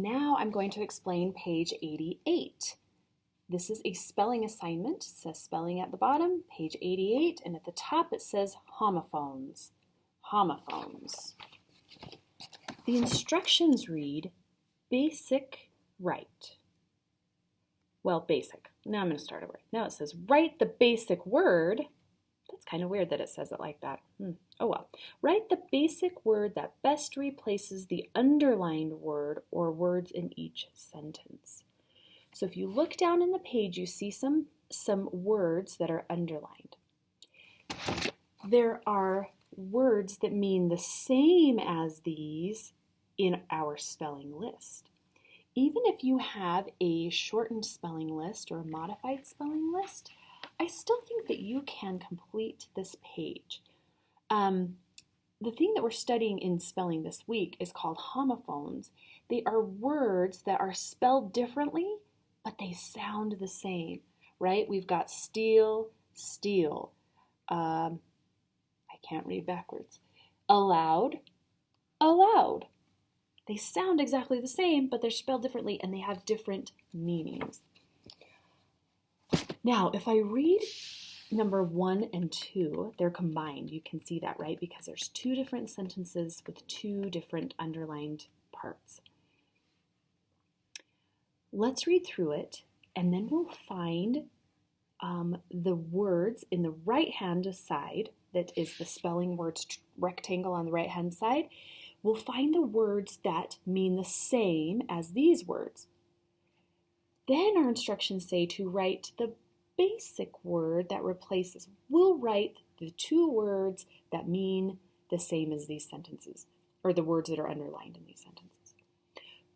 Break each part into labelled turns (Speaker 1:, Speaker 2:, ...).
Speaker 1: Now I'm going to explain page 88. This is a spelling assignment. It says spelling at the bottom, page 88, and at the top it says homophones. Homophones. The instructions read, basic right. Well, basic. Now I'm going to start over. Now it says, write the basic word. That's kind of weird that it says it like that. Oh well. Write the basic word that best replaces the underlined word or words in each sentence. So if you look down in the page, you see some words that are underlined. There are words that mean the same as these in our spelling list. Even if you have a shortened spelling list or a modified spelling list, I still think that you can complete this page. The thing that we're studying in spelling this week is called homophones. They are words that are spelled differently, but they sound the same, right? We've got steal, steal. I can't read backwards. Allowed, allowed. They sound exactly the same, but they're spelled differently and they have different meanings. Now, if I read number 1 and 2, they're combined. You can see that, right? Because there's 2 different sentences with 2 different underlined parts. Let's read through it, and then we'll find the words in the right-hand side, that is the spelling words rectangle on the right-hand side. We'll find the words that mean the same as these words. Then our instructions say to write the basic word that replaces. We'll write the 2 words that mean the same as these sentences, or the words that are underlined in these sentences.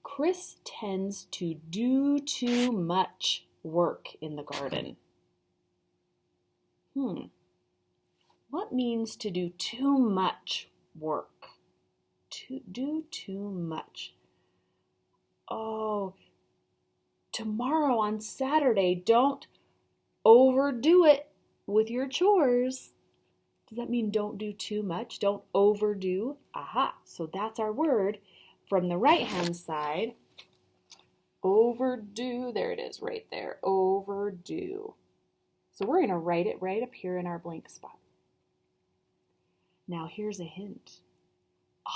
Speaker 1: Chris tends to do too much work in the garden. What means to do too much work? To do too much. Oh, tomorrow on Saturday, don't overdo it with your chores. Does that mean don't do too much? Don't overdo? Aha, so that's our word from the right-hand side. Overdo, there it is right there, overdo. So we're going to write it right up here in our blank spot. Now here's a hint.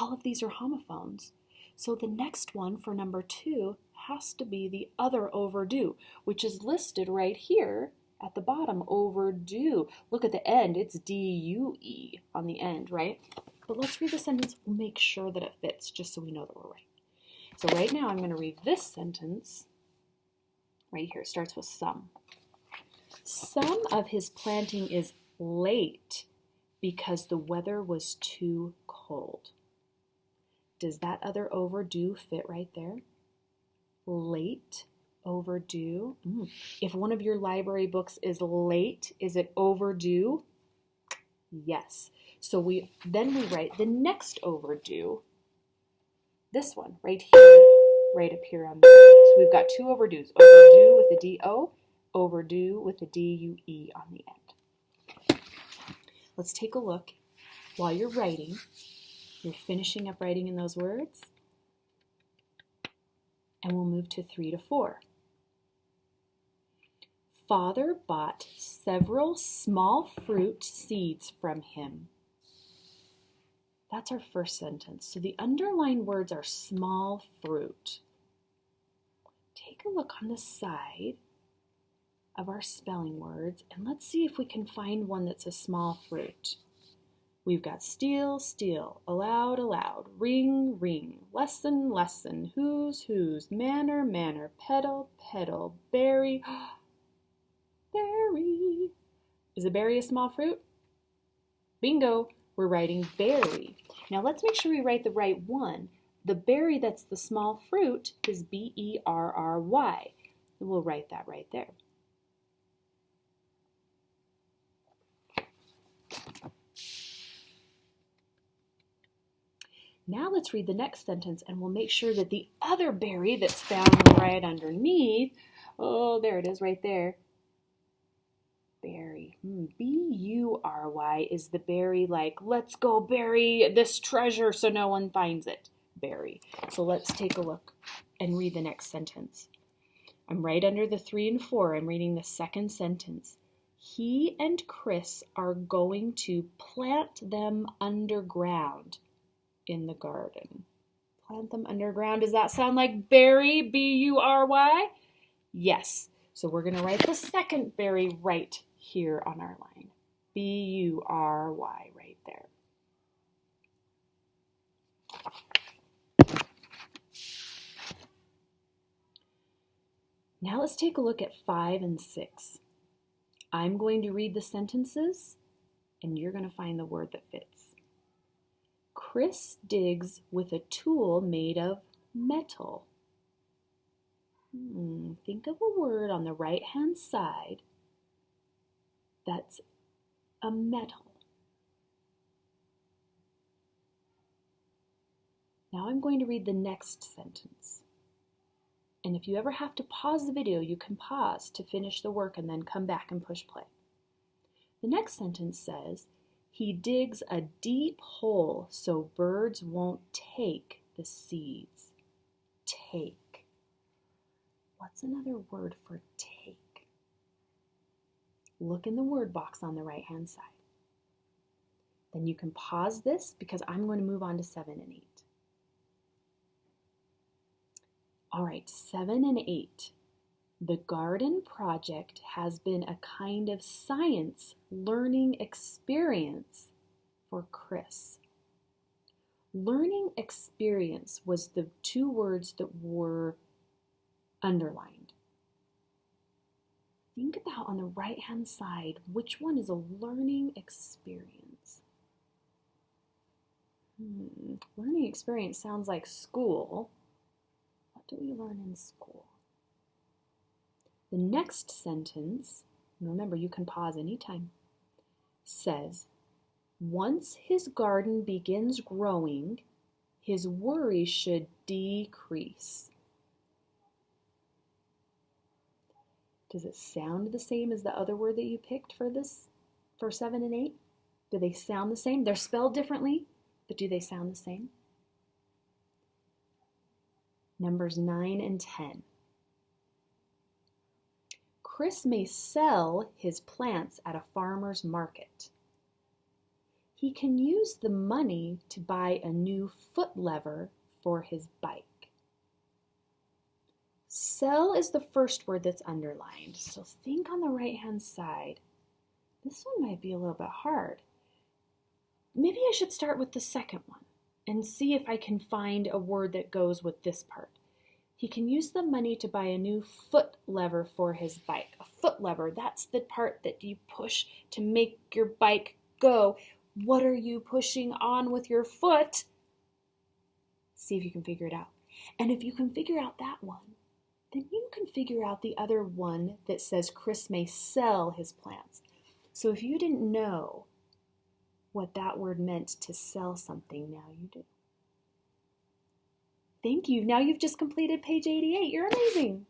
Speaker 1: All of these are homophones. So the next one for number 2 has to be the other overdue, which is listed right here at the bottom, overdue. Look at the end, it's D-U-E on the end, right? But let's read the sentence, we'll make sure that it fits, just so we know that we're right. So right now I'm going to read this sentence right here. It starts with some. Some of his planting is late because the weather was too cold. Does that other overdue fit right there? Late, overdue. If one of your library books is late, is it overdue? Yes. So then we write the next overdue. This one right here, right up here on the page. So we've got 2 overdues. Overdue with the D-O, overdue with the D-U-E on the end. Let's take a look. While you're writing, you're finishing up writing in those words, and we'll move to 3 to 4. Father bought several small fruit seeds from him. That's our first sentence. So the underlined words are small fruit. Take a look on the side of our spelling words, and let's see if we can find one that's a small fruit. We've got steal, steal, allowed, allowed, ring, ring, lesson, lesson, whose, manner, manner, pedal, pedal, berry, berry. Is a berry a small fruit? Bingo, we're writing berry. Now let's make sure we write the right one. The berry that's the small fruit is B-E-R-R-Y. And we'll write that right there. Now let's read the next sentence, and we'll make sure that the other berry that's found right underneath, oh, there it is right there, berry, B-U-R-Y is the berry, like, let's go bury this treasure so no one finds it, berry. So let's take a look. and read the next sentence. I'm right under the 3 and 4. I'm reading the second sentence. He and Chris are going to plant them underground in the garden. Plant them underground. Does that sound like bury, B-U-R-Y? Yes. So we're going to write the second bury right here on our line. B-U-R-Y right there. Now let's take a look at 5 and 6. I'm going to read the sentences, and you're going to find the word that fits. Chris digs with a tool made of metal. Think of a word on the right-hand side that's a metal. Now I'm going to read the next sentence. And if you ever have to pause the video, you can pause to finish the work and then come back and push play. The next sentence says, he digs a deep hole so birds won't take the seeds. Take. What's another word for take? Look in the word box on the right-hand side. Then you can pause this because I'm going to move on to 7 and 8. All right, 7 and 8. The garden project has been a kind of science learning experience for Chris. Learning experience was the 2 words that were underlined. Think about on the right-hand side, which one is a learning experience? Learning experience sounds like school. What do we learn in school? The next sentence, and remember you can pause anytime, says, once his garden begins growing, his worry should decrease. Does it sound the same as the other word that you picked for this, for 7 and 8? Do they sound the same? They're spelled differently, but do they sound the same? Numbers 9 and 10. Chris may sell his plants at a farmer's market. He can use the money to buy a new foot lever for his bike. Sell is the first word that's underlined, so think on the right-hand side. This one might be a little bit hard. Maybe I should start with the second one and see if I can find a word that goes with this part. He can use the money to buy a new foot lever for his bike. A foot lever, that's the part that you push to make your bike go. What are you pushing on with your foot? See if you can figure it out. And if you can figure out that one, then you can figure out the other one that says Chris may sell his plants. So if you didn't know what that word meant to sell something, now you do. Thank you. Now you've just completed page 88. You're amazing.